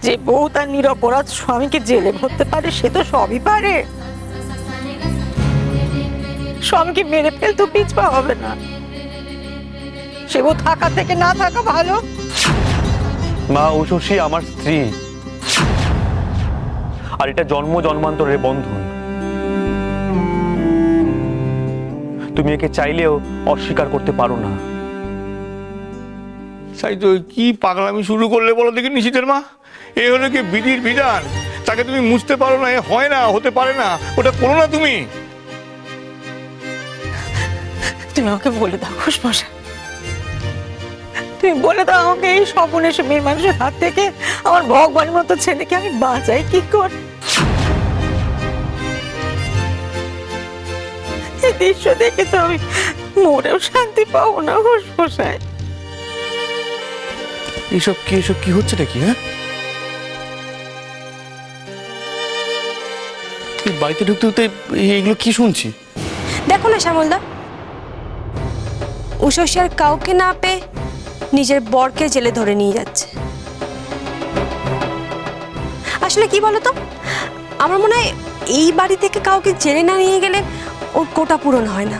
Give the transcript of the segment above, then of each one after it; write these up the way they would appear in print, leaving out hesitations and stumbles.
যে বউ তার নিরপরাধ স্বামীকে জেলে ভরতে পারে সে তো সবই পারে। স্বামীকে মেরে ফেলতে পিছপা হবে না, সে বউ থাকা থেকে না থাকা ভালো। মা, উষসী আমার স্ত্রী, আর এটা জন্ম জন্মান্তরের বন্ধন। তুমি একে চাইলেও অস্বীকার করতে পারো না। তাই তো, কি পাগলামি শুরু করলে বলো দেখি নিশিতের মা? এ হলো কি বিধির বিধান, তাকে তুমি মুছতে পারো না, এ হয় না, হতে পারে না, ওটা করো না তুমি। তুমি আমাকে বলে দাও ঘোষমশাই, তুমি বলে দাও আমাকে এই সর্বনেশে মেয়ে মানুষের হাত থেকে আমার ভগবানের মতো ছেলেকে আমি বাঁচাই কি করে? এই দৃশ্য দেখে তো আমি মোটেও শান্তি পাবো না ঘোষমশাই। এসব কি হচ্ছে নাকি? হ্যাঁ, বাড়িতে ঢুকতে ঢুকতে এগুলো কি শুনছি? দেখো না শ্যামলদা, উষসী আর কাউকে না পেয়ে নিজের বরকে জেলে ধরে নিয়ে যাচ্ছে। আসলে কি বলতো, আমার মনে হয় এই বাড়ি থেকে কাউকে জেলে না নিয়ে গেলে ওর কোটা পূরণ হয় না।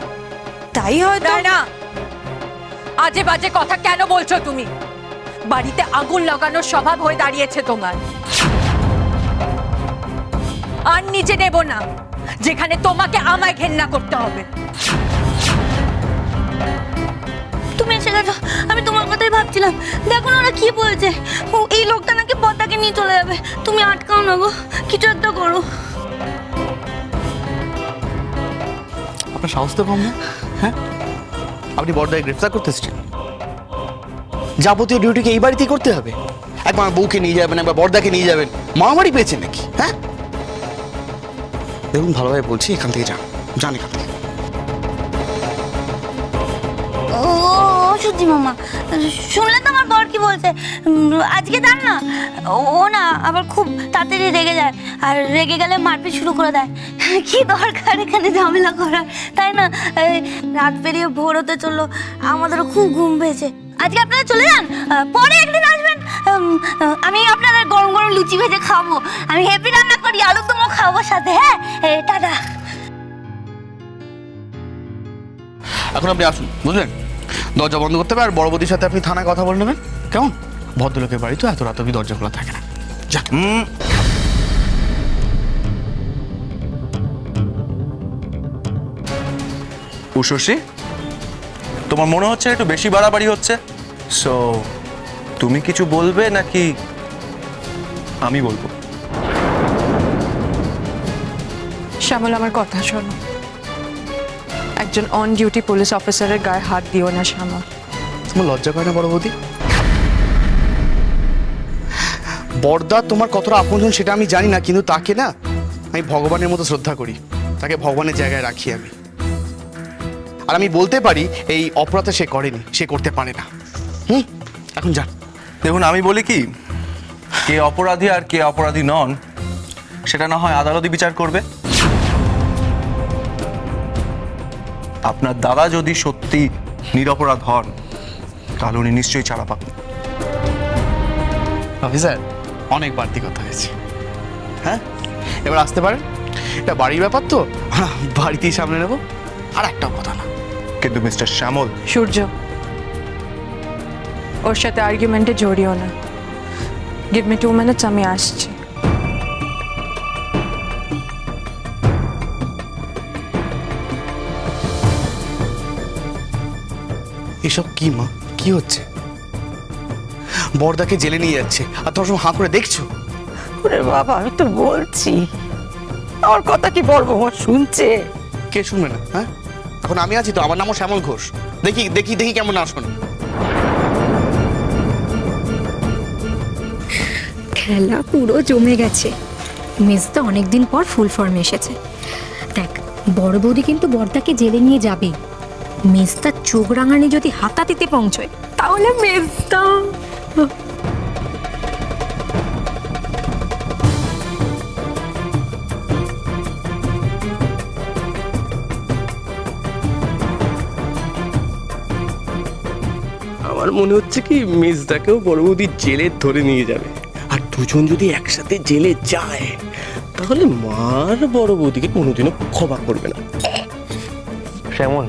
তাই হয়তো। না, আজে বাজে কথা কেন বলছো তুমি? বাড়িতে আগুন লাগানোর স্বভাব হয়ে দাঁড়িয়েছে তোমার। আর নিচে নেব না যেখানে তোমাকে আমায় ঘেন্না করতে হবে। তুমি এসে গেছো, আমি তোমার কথাই ভাবছিলাম। দেখো না ওরা কি বলছে, ও এই লোকটা নাকি পদ্মাকে নিয়ে চলে যাবে। তুমি আটকাও না গো, কিছু একটা করো। আপনার সাহস তো কম না? হ্যাঁ, আপনি বড়দাকে গ্রেফতার করতে এসেছেন? যাবতীয় ডিউটিকে এই বাড়িতেই করতে হবে? একবার বউকে নিয়ে যাবেন, একবার বড়দাকে নিয়ে যাবেন, মারামারি পেয়েছেন নাকি? হ্যাঁ, দেখুন ভালোভাবে বলছি, এখান থেকে যান, যান এখান থেকে। ও সত্যি মামা, শুনলে তো আমার বর কি বলছে? আজকে যান না, ও না আবার খুব তাড়াতাড়ি রেগে যায়, আর রেগে গেলে মারপিট শুরু করে দেয়। কি দরকার এখানে ঝামেলা করার, তাই না? রাত পেরিয়ে ভোর হতে চললো, আমাদেরও খুব ঘুম পেয়েছে। আজকে আপনারা চলে যান, পরে একদিন আসবেন। আমি আপনাদের গরম গরম লুচি ভেজে খাবো, আমি হেভি রান্না করি, আলু দমও খাবো সাথে। হ্যাঁ, টাটা। এখন আপনি আসুন, বুঝলেন? দরজা বন্ধ করতে হবে, আর বড় বৌদির সাথে আপনি থানায় কথা বলে নেবেন, কেমন? ভদ্রলোকের বাড়ি তো এত রাত অবধি দরজা খোলা থাকে না। যাক। উষসী, তোমার মনে হচ্ছে একটু বেশি বাড়াবাড়ি হচ্ছে। সো তুমি কিছু বলবে নাকি আমি বলবো? শ্যামল, আমার কথা শোনো। একজন অন ডিউটি পুলিশ অফিসারের গায়ে হাত দিও না শ্যামল। তোমার লজ্জা করে না বড় বৌদি? বড়দা তোমার কতটা আপনজন সেটা আমি জানি না, কিন্তু তাকে না আমি ভগবানের মতো শ্রদ্ধা করি, তাকে ভগবানের জায়গায় রাখি আমি। আর আমি বলতে পারি এই অপরাধে সে করেনি, সে করতে পারে না। এখন যান। দেখুন, আমি বলি কি, কে অপরাধী আর কে অপরাধী নন সেটা না হয় আদালতই বিচার করবে। আপনার দাদা যদি সত্যি নিরপরাধ হন তাহলে উনি নিশ্চয়ই ছাড়া পাবেন। অফিসার, অনেক বাড়তি কথা হয়েছে। হ্যাঁ, এবার আসতে পারেন। এটা বাড়ির ব্যাপার তো, বাড়িতেই সামনে নেব। আর একটাও কথা না। কিন্তু মিস্টার শ্যামল। সূর্য, ওর সাথে আর্গুমেন্টে জড়িও না। গিভ মি 2 মিনিটস, আমি আসছি। এসব কি মা, কি হচ্ছে? বড়দাকে জেলে নিয়ে যাচ্ছে আর তোমার সব হাঁ করে দেখছো? ওরে বাবা, আমি তো বলছি, আমার কথা কি বড় বৌমা শুনছে? কে শুনবে না? হ্যাঁ, এখন আমি আছি তো, আমার নামও শ্যামল ঘোষ। দেখি দেখি দেখি কেমন না শোন। খেলা পুরো জমে গেছে। মেজদা অনেকদিন পর ফুল ফর্মে এসেছে। দেখ, বড় বৌদি কিন্তু বড়দাকে জেলে নিয়ে যাবে। মেজদার চোখ রাঙানি যদি হাতাতিতে পৌঁছয় তাহলে মেজদা। আমার মনে হচ্ছে কি মেজদাকেও বড় বৌদি জেলে ধরে নিয়ে যাবে। আর দুজন যদি একসাথে জেলে যায় তাহলে মার বড় বৌদিকে কোনোদিনও ক্ষমা করবে না। শ্যামল,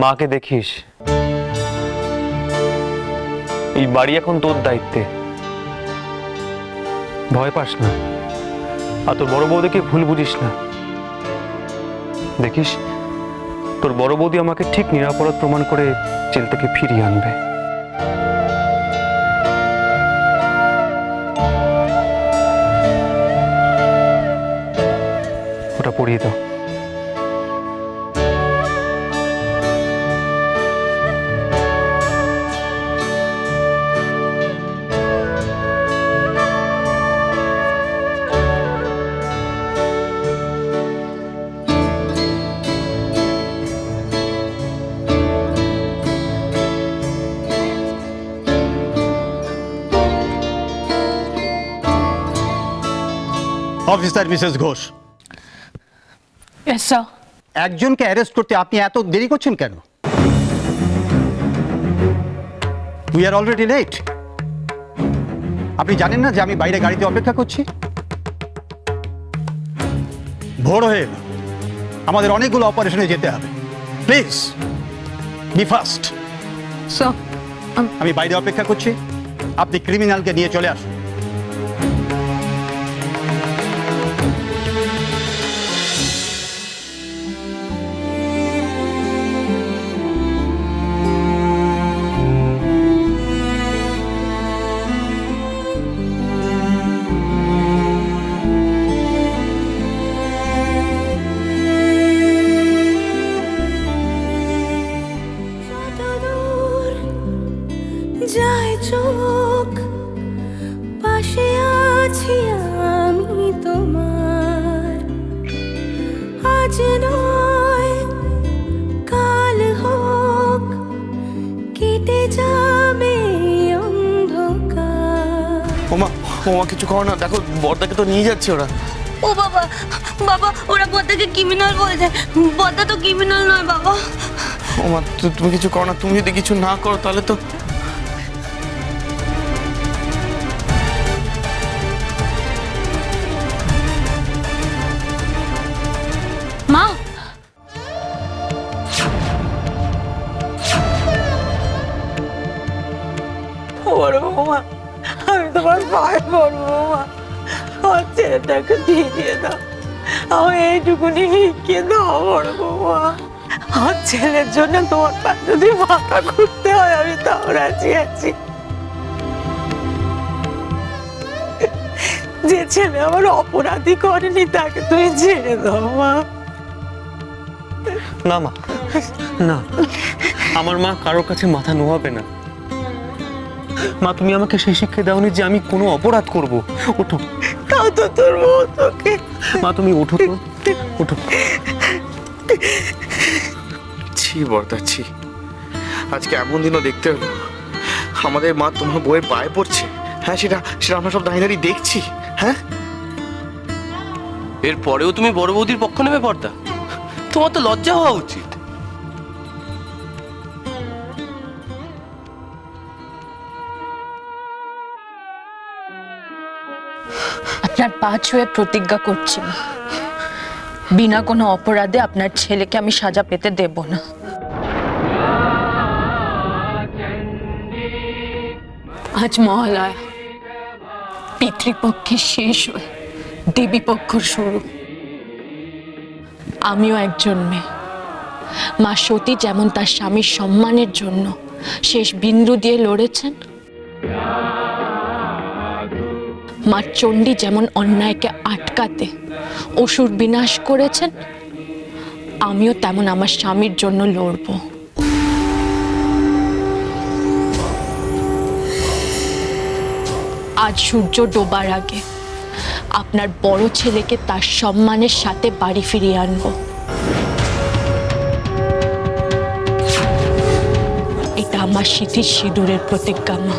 মাকে দেখিস, এই বাড়ি এখন তোর দায়িত্বে। ভয় পাস না, আর তোর বড় বৌদিকে ভুল বুঝিস না। দেখিস তোর বড় বৌদি আমাকে ঠিক নিরাপরাধ প্রমাণ করে জেল থেকে ফিরিয়ে আনবে। ওটা পড়িয়ে দাও। Officer Mrs Ghosh, Yes, sir. একজনকে অ্যারেস্ট করতে আপনি এত দেরি করছেন কেন? We are already late. আপনি জানেন না যে আমি বাইরে গাড়িতে অপেক্ষা করছি? ভোর হয়ে এলো, আমাদের অনেকগুলো অপারেশনে যেতে হবে। Please be fast. Sir, আমি বাইরে অপেক্ষা করছি, আপনি ক্রিমিনালকে নিয়ে চলে আসুন। যায় চোখ, পাশে আছি আমি তোমার, আজ নয় কাল হোক, কেটে যাবে অন্ধকার। ওমা ওমা কিছু করো না, দেখো বর্দাকে তো নিয়ে যাচ্ছে ওরা। ও বাবা, বাবা ওরা বদ্দাকে ক্রিমিনাল বলেছে। বদ্দা তো ক্রিমিনাল নয় বাবা। ওমা তুমি কিছু করো না, তুমি যদি কিছু না করো তাহলে তো। মা, বড় বৌমা, আমি তোমার পায়ে পড়বো বৌমা, আমার ছেলেটাকে দিয়ে দাও, আমার এইটুকুনি ভিক্ষে দাও বড় বৌমা। আমার ছেলের জন্য তোমার পায়ে যদি মাথা ঘুরতে হয় আমি তাও রাজি আছি। যে ছেলে আমার অপরাধী করেনি তাকে তুমি ছেড়ে দাও মা। না মা, না, আমার মা কারোর কাছে মাথা নোয়াবে না। মা তুমি আমাকে সেই শিক্ষা দাওনি যে আমি কোনো অপরাধ করব। ওঠো। তাও তো তোর বউ তোকে। মা তুমি ওঠো তো, ওঠো। ছি বর্দা ছি, আজকে এমন দিনও দেখতে হলো। আমাদের মা তোমার বউয়ের পায়ে পড়ছে। হ্যাঁ সেটা সেটা আমরা সব দাঁড়িয়ে দাঁড়িয়ে দেখছি। হ্যাঁ এরপরেও তুমি বড় বৌদির পক্ষ নেবে বর্দা? তোমার তো লজ্জা হওয়া উচিত। আপনার পা ছুঁয়ে প্রতিজ্ঞা করছি, বিনা কোনো অপরাধে আপনার ছেলেকে আমি সাজা পেতে দেব না। আজ মহালয়া, পিতৃপক্ষের শেষ হয়ে দেবীপক্ষ শুরু। আমিও একজন মেয়ে। মা সতী যেমন তার স্বামীর সম্মানের জন্য শেষ বিন্দু দিয়ে লড়েছেন, মা চণ্ডী যেমন অন্যায়কে আটকাতে অসুর বিনাশ করেছেন, আমিও তেমন আমার স্বামীর জন্য লড়ব। আজ সূর্য ডোবার আগে আপনার বড় ছেলেকে তার সম্মানের সাথে বাড়ি ফিরিয়ে আনব। এটা আমার সিঁথির সিঁদুরের প্রতিজ্ঞা মা।